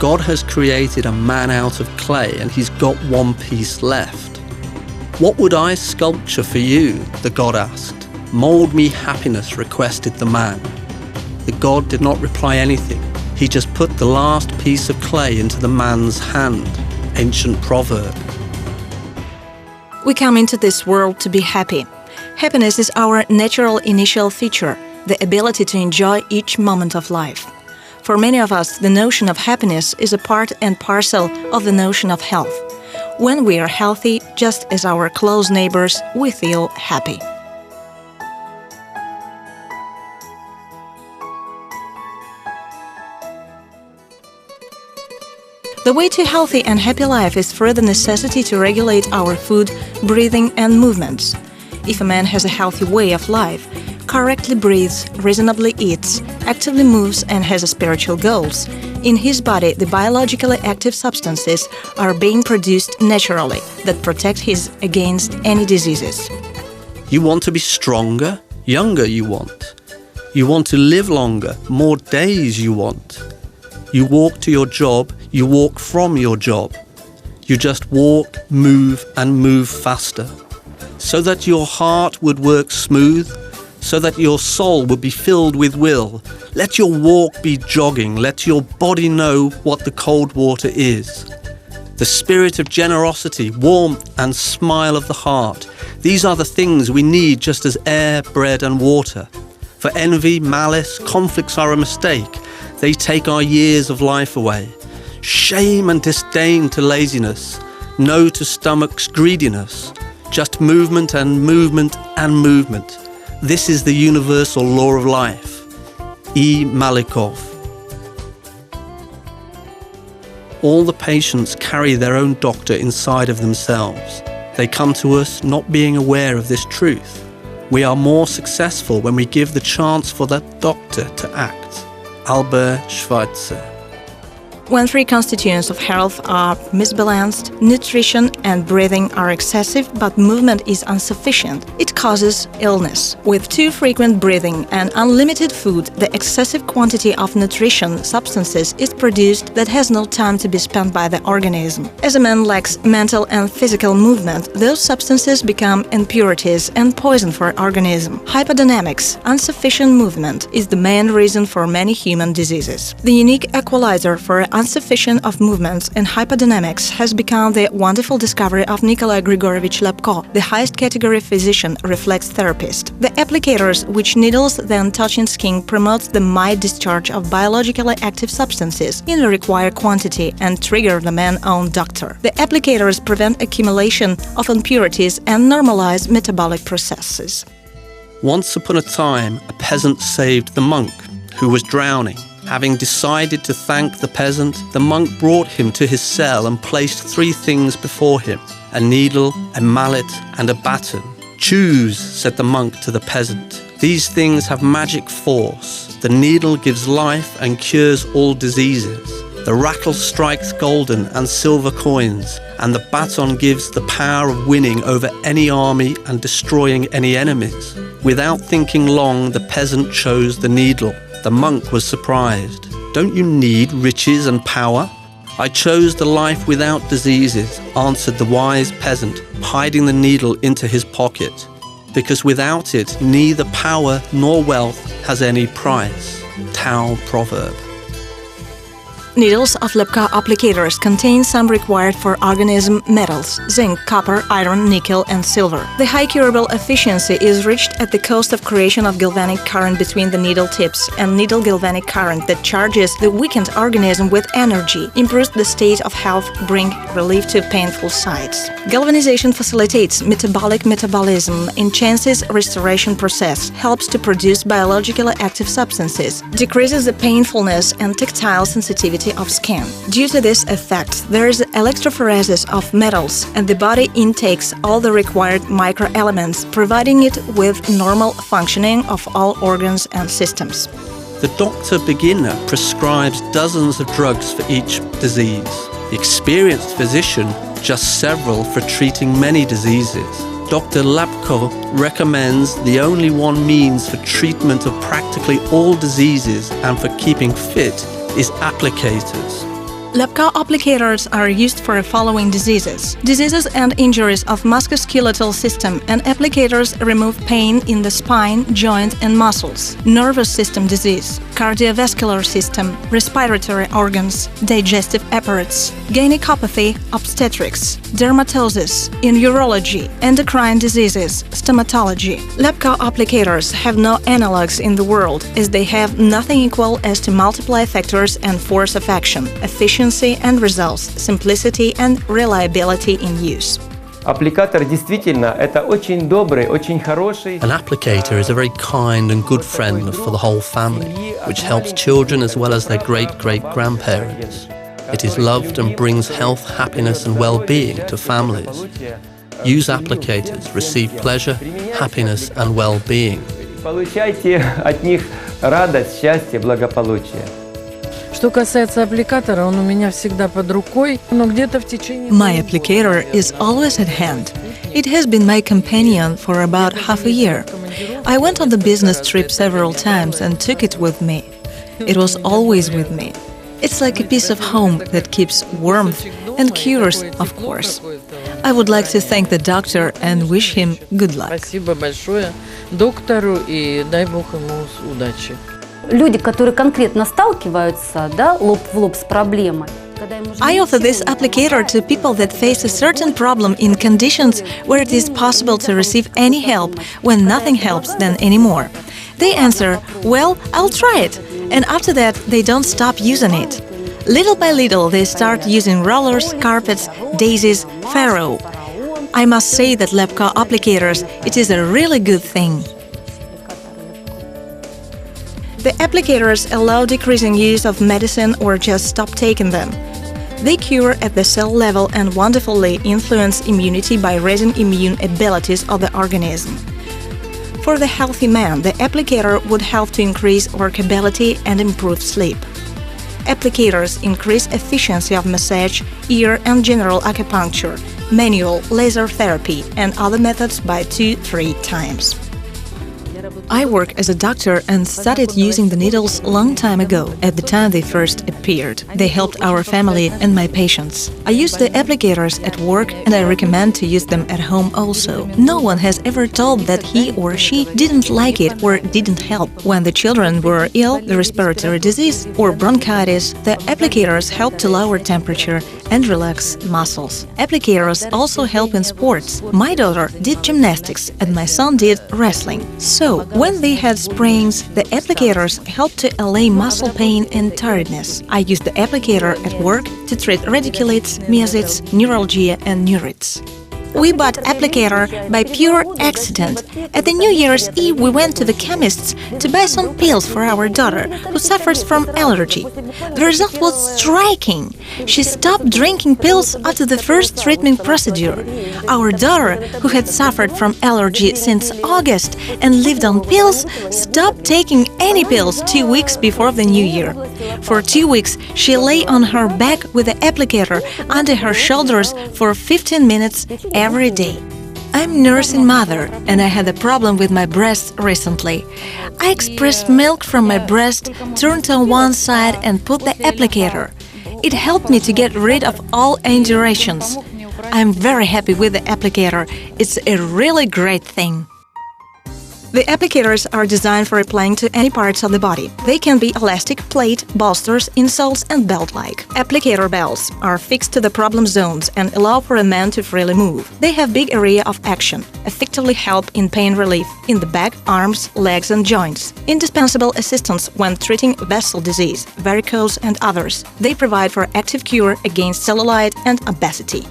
God has created a man out of clay and he's got one piece left. What would I sculpture for you? The God asked. Mold me happiness, requested the man. The God did not reply anything. He just put the last piece of clay into the man's hand. Ancient proverb. We come into this world to be happy. Happiness is our natural initial feature, the ability to enjoy each moment of life. For many of us, the notion of happiness is a part and parcel of the notion of health. When we are healthy, just as our close neighbors, we feel happy. The way to healthy and happy life is through the necessity to regulate our food, breathing, and movements. If a man has a healthy way of life, correctly breathes, reasonably eats, actively moves, and has spiritual goals, in his body the biologically active substances are being produced naturally that protect him against any diseases. You want to be stronger? Younger you want. You want to live longer? More days you want. You walk to your job, you walk from your job. You just walk, move, and move faster. So that your heart would work smooth, so that your soul would be filled with will. Let your walk be jogging, let your body know what the cold water is. The spirit of generosity, warmth, and smile of the heart. These are the things we need just as air, bread, and water. For envy, malice, conflicts are a mistake. They take our years of life away. Shame and disdain to laziness. No to stomach's greediness. Just movement and movement and movement. This is the universal law of life. E. Malikov. All the patients carry their own doctor inside of themselves. They come to us not being aware of this truth. We are more successful when we give the chance for that doctor to act. Albert Schweitzer. When three constituents of health are misbalanced, nutrition and breathing are excessive but movement is insufficient, it causes illness. With too frequent breathing and unlimited food, the excessive quantity of nutrition substances is produced that has no time to be spent by the organism. As a man lacks mental and physical movement, those substances become impurities and poison for organism. Hypodynamics, insufficient movement, is the main reason for many human diseases. The unique equalizer for insufficient of movements and hypodynamics has become the wonderful discovery of Nikolai Grigorovich Lyapko, the highest category physician reflex therapist. The applicators, which needles then touching skin, promotes the mild discharge of biologically active substances in the required quantity and trigger the man's own doctor. The applicators prevent accumulation of impurities and normalize metabolic processes. Once upon a time, a peasant saved the monk, who was drowning. Having decided to thank the peasant, the monk brought him to his cell and placed three things before him: a needle, a mallet, and a baton. "Choose," said the monk to the peasant. "These things have magic force. The needle gives life and cures all diseases. The rattle strikes golden and silver coins, and the baton gives the power of winning over any army and destroying any enemies." Without thinking long, the peasant chose the needle. The monk was surprised. "Don't you need riches and power?" "I chose the life without diseases," answered the wise peasant, hiding the needle into his pocket. "Because without it, neither power nor wealth has any price." Tao proverb. Needles of Lyapko Applicators contain some required for organism metals: zinc, copper, iron, nickel, and silver. The high curable efficiency is reached at the cost of creation of galvanic current between the needle tips and needle galvanic current that charges the weakened organism with energy, improves the state of health, bring relief to painful sites. Galvanization facilitates metabolic metabolism, enhances restoration process, helps to produce biologically active substances, decreases the painfulness and tactile sensitivity of skin. Due to this effect, there is electrophoresis of metals, and the body intakes all the required microelements, providing it with normal functioning of all organs and systems. The doctor beginner prescribes dozens of drugs for each disease. The experienced physician, just several for treating many diseases. Dr. Lyapko recommends the only one means for treatment of practically all diseases and for keeping fit is applicators. Lyapko applicators are used for the following diseases. Diseases and injuries of musculoskeletal system, and applicators remove pain in the spine, joint and muscles. Nervous system disease, cardiovascular system, respiratory organs, digestive apparatus, gynecopathy, obstetrics, dermatosis, in urology, endocrine diseases, stomatology. Lyapko applicators have no analogues in the world, as they have nothing equal as to multiply factors and force of action, efficiency and results, simplicity and reliability in use. Аппликатор действительно это очень добрый, очень хороший. An applicator is a very kind and good friend for the whole family, which helps children as well as their great-great-grandparents. It is loved and brings health, happiness and well-being to families. Use applicators, receive pleasure, happiness and well-being. Получайте от них радость, счастье, благополучие. Что касается аппликатора, он у меня всегда под рукой, но где-то в течение... My applicator is always at hand. It has been my companion for about half a year. I went on the business trip several times and took it with me. It was always with me. It's like a piece of home that keeps warmth and cures, of course. I would like to thank the doctor and wish him good luck. Спасибо большое доктору и дай Бог ему удачи. Люди, которые конкретно сталкиваются, да, лоб в лоб с проблемой. I offer this applicator to people that face a certain problem in conditions where it is possible to receive any help when nothing helps them anymore. They answer, "Well, I'll try it," and after that they don't stop using it. Little by little they start using rollers, carpets, daisies, faro. I must say that Lyapko applicators, it is a really good thing. The applicators allow decreasing use of medicine or just stop taking them. They cure at the cell level and wonderfully influence immunity by raising immune abilities of the organism. For the healthy man, the applicator would help to increase workability and improve sleep. Applicators increase efficiency of massage, ear and general acupuncture, manual, laser therapy and other methods by 2-3 times. I work as a doctor and started using the needles a long time ago, at the time they first appeared. They helped our family and my patients. I use the applicators at work and I recommend to use them at home also. No one has ever told that he or she didn't like it or didn't help. When the children were ill, the respiratory disease or bronchitis, the applicators help to lower temperature and relax muscles. Applicators also help in sports. My daughter did gymnastics and my son did wrestling. So, when they had sprains, the applicators helped to allay muscle pain and tiredness. I use the applicator at work to treat radiculates, myositis, neuralgia and neuritis. We bought applicator by pure accident. At the New Year's Eve, we went to the chemist's to buy some pills for our daughter, who suffers from allergy. The result was striking. She stopped drinking pills after the first treatment procedure. Our daughter, who had suffered from allergy since August and lived on pills, stopped taking any pills 2 weeks before the New Year. For 2 weeks, she lay on her back with the applicator under her shoulders for 15 minutes every day. I'm nursing mother and I had a problem with my breasts recently. I expressed milk from my breast, turned on one side and put the applicator. It helped me to get rid of all indurations. I'm very happy with the applicator. It's a really great thing. The applicators are designed for applying to any parts of the body. They can be elastic, plate, bolsters, insoles and belt-like. Applicator belts are fixed to the problem zones and allow for a man to freely move. They have big area of action, effectively help in pain relief in the back, arms, legs and joints. Indispensable assistance when treating vessel disease, varicose and others. They provide for active cure against cellulite and obesity.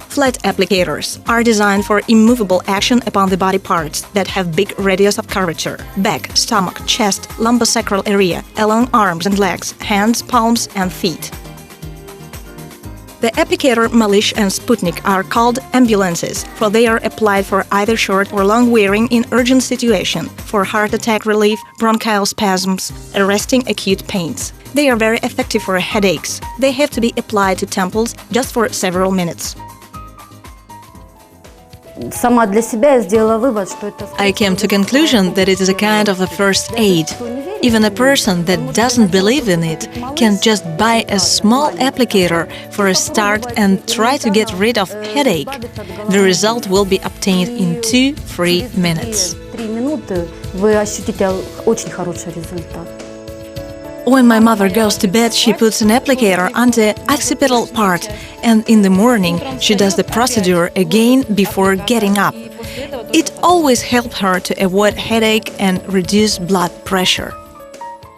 Flat applicators are designed for immovable action upon the body parts that have big radius of curvature: back, stomach, chest, lumbosacral area, along arms and legs, hands, palms and feet. The applicator Malish and Sputnik are called ambulances, for they are applied for either short or long wearing in urgent situation, for heart attack relief, bronchial spasms, arresting acute pains. They are very effective for headaches. They have to be applied to temples just for several minutes. сама для себя я сделала вывод, что это... I came to conclusion that it is a kind of a first aid. Even a person that doesn't believe in it can just buy a small applicator for a start and try to get rid of headache. The result will be obtained in 2-3 minutes. 3 минуты вы ощутите очень хороший результат. When my mother goes to bed, she puts an applicator on the occipital part, and in the morning she does the procedure again before getting up. It always helps her to avoid headache and reduce blood pressure.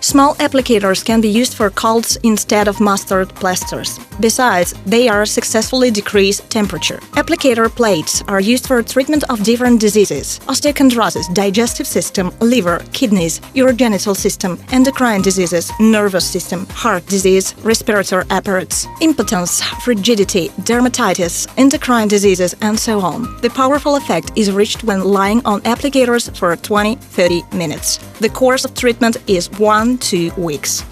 Small applicators can be used for colds instead of mustard plasters. Besides, they are successfully decrease temperature. Applicator plates are used for treatment of different diseases: osteochondrosis, digestive system, liver, kidneys, urogenital system, endocrine diseases, nervous system, heart disease, respiratory apparatus, impotence, frigidity, dermatitis, endocrine diseases, and so on. The powerful effect is reached when lying on applicators for 20-30 minutes. The course of treatment is 1-2 weeks.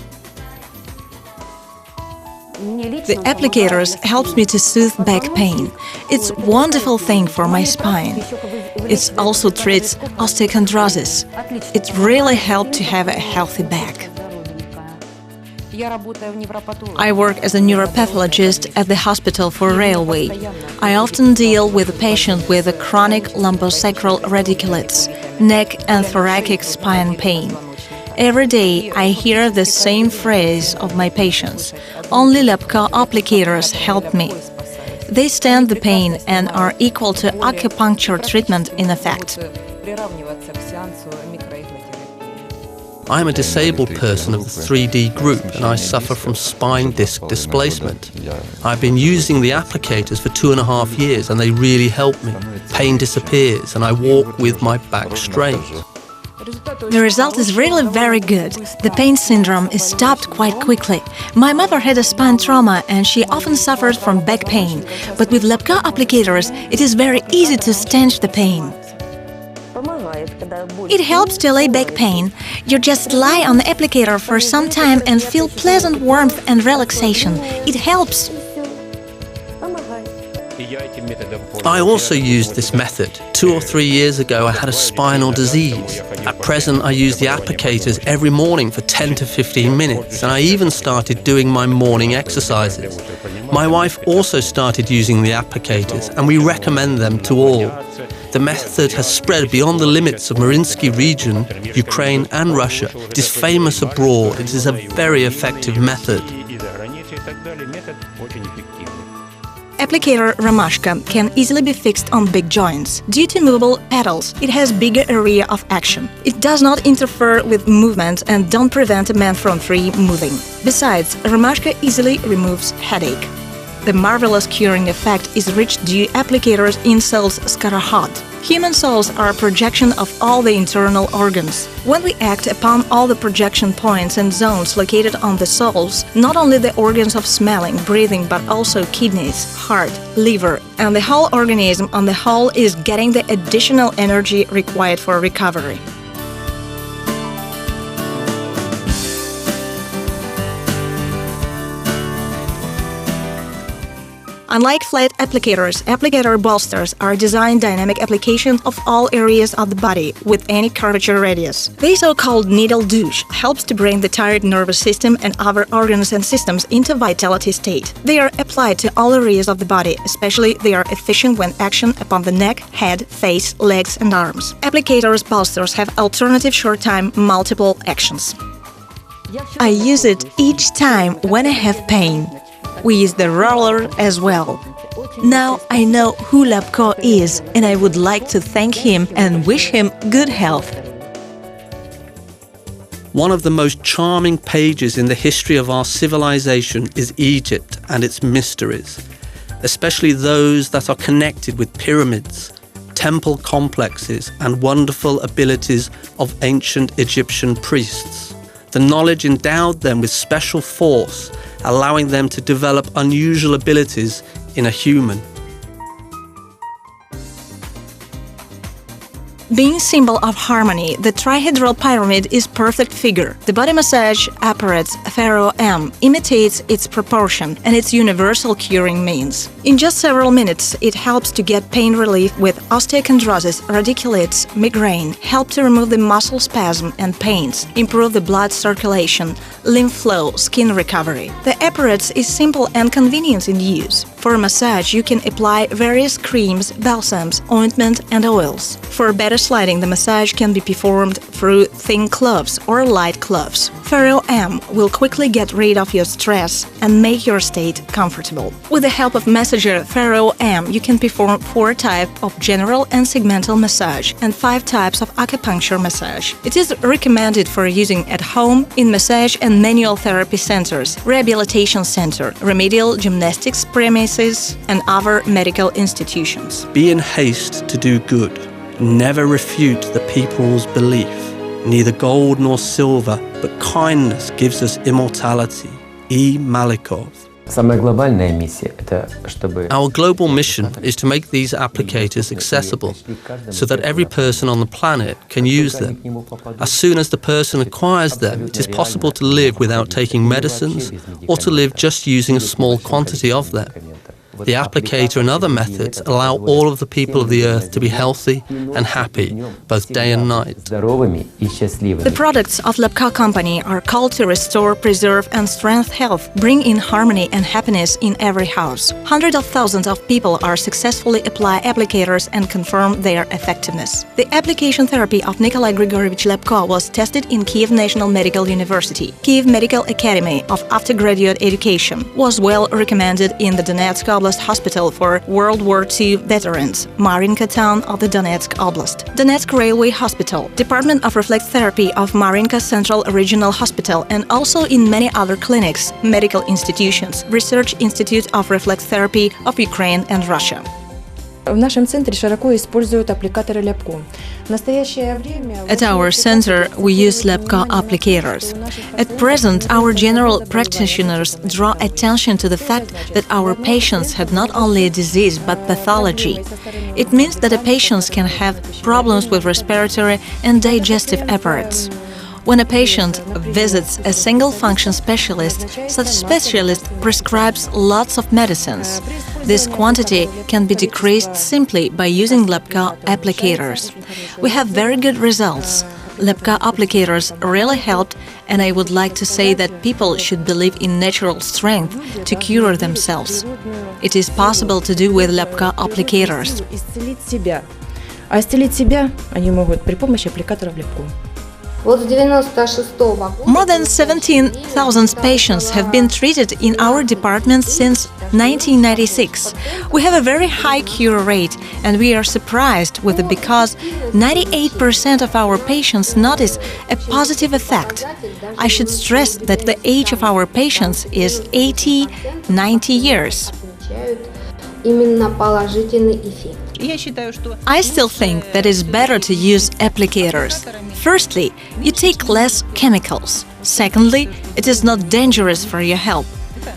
The applicators helps me to soothe back pain. It's a wonderful thing for my spine. It also treats osteochondrosis. It really helps to have a healthy back. I work as a neuropathologist at the hospital for railway. I often deal with a patient with a chronic lumbosacral radiculitis, neck and thoracic spine pain. Every day I hear the same phrase of my patients: only Lyapko Applicators help me. They stand the pain and are equal to acupuncture treatment in effect. I am a disabled person of the 3D group and I suffer from spine disc displacement. I've been using the applicators for 2.5 years and they really help me. Pain disappears and I walk with my back straight. The result is really very good. The pain syndrome is stopped quite quickly. My mother had a spine trauma and she often suffered from back pain. But with Lyapko Applicators, it is very easy to stanch the pain. It helps to allay back pain. You just lie on the applicator for some time and feel pleasant warmth and relaxation. It helps. I also used this method. 2 or 3 years ago I had a spinal disease. At present I use the applicators every morning for 10 to 15 minutes and I even started doing my morning exercises. My wife also started using the applicators and we recommend them to all. The method has spread beyond the limits of Mariinsky region, Ukraine and Russia. It is famous abroad. It is a very effective method. Applicator Romashka can easily be fixed on big joints. Due to movable pedals, it has bigger area of action. It does not interfere with movement and don't prevent a man from free moving. Besides, Romashka easily removes headache. The marvelous curing effect is reached due applicators in cells Skarahot. Human cells are a projection of all the internal organs. When we act upon all the projection points and zones located on the cells, not only the organs of smelling, breathing, but also kidneys, heart, liver, and the whole organism on the whole is getting the additional energy required for recovery. Unlike flat applicators, applicator bolsters are designed dynamic application of all areas of the body with any curvature radius. The so-called needle douche helps to bring the tired nervous system and other organs and systems into vitality state. They are applied to all areas of the body, especially they are efficient when action upon the neck, head, face, legs and arms. Applicators bolsters have alternative short-time multiple actions. I use it each time when I have pain. We use the roller as well. Now I know who Lyapko is and I would like to thank him and wish him good health. One of the most charming pages in the history of our civilization is Egypt and its mysteries, especially those that are connected with pyramids, temple complexes and wonderful abilities of ancient Egyptian priests. The knowledge endowed them with special force, allowing them to develop unusual abilities in a human. Being symbol of harmony, the trihedral pyramid is perfect figure. The body massage apparatus Pharaoh M imitates its proportion and its universal curing means. In just several minutes, it helps to get pain relief with osteochondrosis, radiculates, migraine, help to remove the muscle spasm and pains, improve the blood circulation, lymph flow, skin recovery. The apparatus is simple and convenient in use. For a massage, you can apply various creams, balsams, ointment and oils. For better sliding, the massage can be performed through thin cloves or light cloves. Pharaoh M will quickly get rid of your stress and make your state comfortable. With the help of massager Pharaoh M, you can perform 4 types of general and segmental massage and 5 types of acupuncture massage. It is recommended for using at home, in massage and manual therapy centers, rehabilitation center, remedial gymnastics premises, and other medical institutions. Be in haste to do good. Never refute the people's belief. Neither gold nor silver, but kindness gives us immortality. E. Malikov. Самая глобальная миссия – это чтобы… Our global mission is to make these applicators accessible so that every person on the planet can use them. As soon as the person acquires them, it is possible to live without taking medicines or to live just using a small quantity of them. The applicator and other methods allow all of the people of the earth to be healthy and happy, both day and night. The products of Lyapko company are called to restore, preserve and strengthen health, bring in harmony and happiness in every house. Hundreds of thousands of people are successfully apply applicators and confirm their effectiveness. The application therapy of Nikolai Grigorievich Lyapko was tested in Kiev National Medical University. Kiev Medical Academy of Aftergraduate Education was well recommended in the Donetsk Oblast Hospital for World War II veterans, Marinka town of the Donetsk Oblast. Donetsk Railway Hospital, Department of Reflex Therapy of Marinka Central Regional Hospital, and also in many other clinics, medical institutions, Research Institute of Reflex Therapy of Ukraine and Russia. В нашем центре широко используют аппликаторы Lyapko. В настоящее время… At our center, we use Lyapko applicators. At present, our general practitioners draw attention to the fact that our patients have not only a disease but pathology. It means that the patients can have problems with respiratory and digestive apparatus. When a patient visits a single-function specialist, such specialist prescribes lots of medicines. This quantity can be decreased simply by using Lyapko applicators. We have very good results. Lyapko applicators really helped, and I would like to say that people should believe in natural strength to cure themselves. It is possible to do with Lyapko applicators. Исцелить себя. А исцелить себя они могут при помощи аппликаторов Lyapko. More than 17,000 patients have been treated in our department since 1996. We have a very high cure rate, and we are surprised with it because 98% of our patients notice a positive effect. I should stress that the age of our patients is 80-90 years. I still think that it's better to use applicators. Firstly, you take less chemicals. Secondly, it is not dangerous for your health.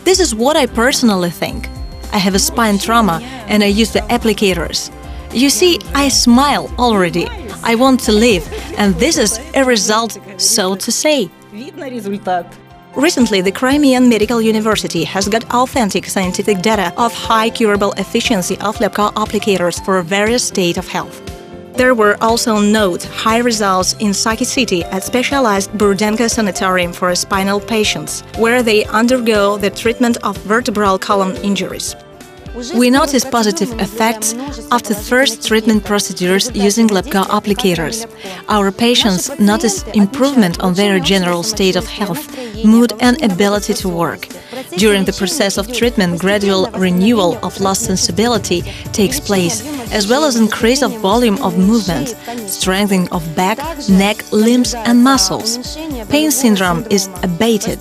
This is what I personally think. I have a spine trauma and I use the applicators. You see, I smile already. I want to live, and this is a result, so to say. Recently, the Crimean Medical University has got authentic scientific data of high curable efficiency of Lyapko applicators for various states of health. There were also noted high results in Saki City at specialized Burdenka Sanatorium for spinal patients, where they undergo the treatment of vertebral column injuries. We notice positive effects after first treatment procedures using Lyapko applicators. Our patients notice improvement on their general state of health, mood and ability to work. During the process of treatment, gradual renewal of lost sensibility takes place, as well as increase of volume of movement, strengthening of back, neck, limbs and muscles. Pain syndrome is abated.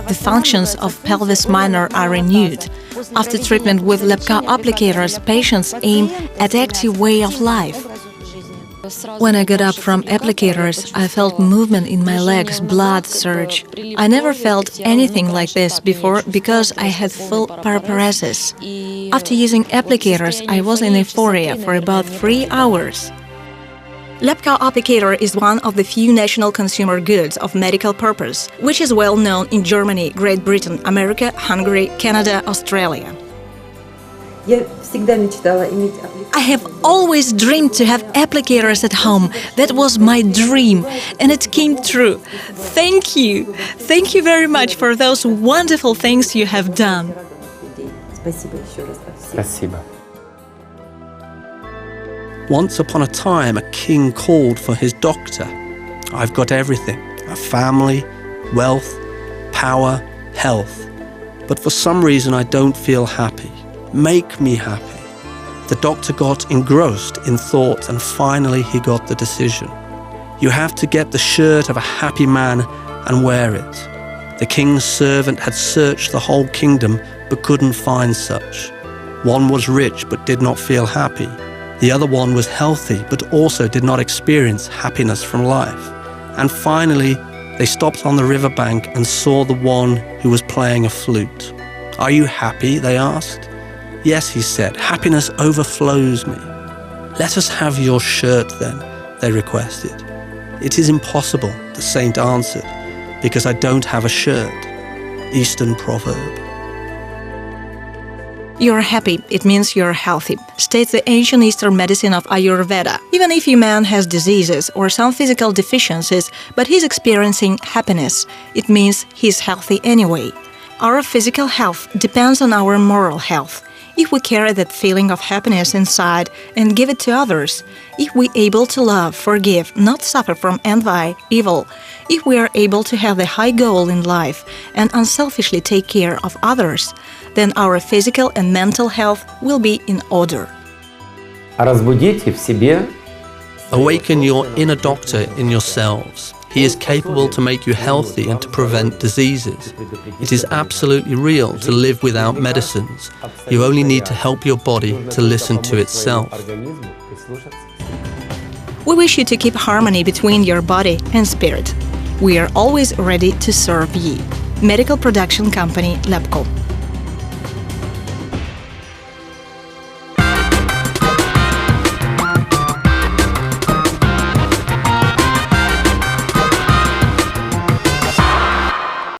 The functions of pelvis minor are renewed. After treatment with Lyapko applicators, patients aim at active way of life. When I got up from applicators, I felt movement in my legs, blood surge. I never felt anything like this before because I had full paraparesis. After using applicators, I was in euphoria for about 3 hours. Lyapko Applicator is one of the few national consumer goods of medical purpose, which is well known in Germany, Great Britain, America, Hungary, Canada, Australia. I have always dreamed to have applicators at home. That was my dream, and it came true. Thank you. Thank you very much for those wonderful things you have done. Спасибо. Once upon a time, a king called for his doctor. I've got everything: a family, wealth, power, health. But for some reason I don't feel happy. Make me happy. The doctor got engrossed in thought, and finally he got the decision. You have to get the shirt of a happy man and wear it. The king's servant had searched the whole kingdom but couldn't find such. One was rich but did not feel happy. The other one was healthy but also did not experience happiness from life. And finally, they stopped on the riverbank and saw the one who was playing a flute. "Are you happy?" they asked. "Yes," he said, "happiness overflows me." "Let us have your shirt then," they requested. "It is impossible," the saint answered, "because I don't have a shirt." Eastern proverb. You're happy, it means you're healthy, states the ancient Eastern medicine of Ayurveda. Even if a man has diseases or some physical deficiencies, but he's experiencing happiness, it means he's healthy anyway. Our physical health depends on our moral health. If we carry that feeling of happiness inside and give it to others, if we're able to love, forgive, not suffer from envy, evil, if we are able to have the high goal in life and unselfishly take care of others, then our physical and mental health will be in order. Разбудите в себе. Awaken your inner doctor in yourselves. He is capable to make you healthy and to prevent diseases. It is absolutely real to live without medicines. You only need to help your body to listen to itself. We wish you to keep harmony between your body and spirit. We are always ready to serve you. Medical Production Company, Lyapko.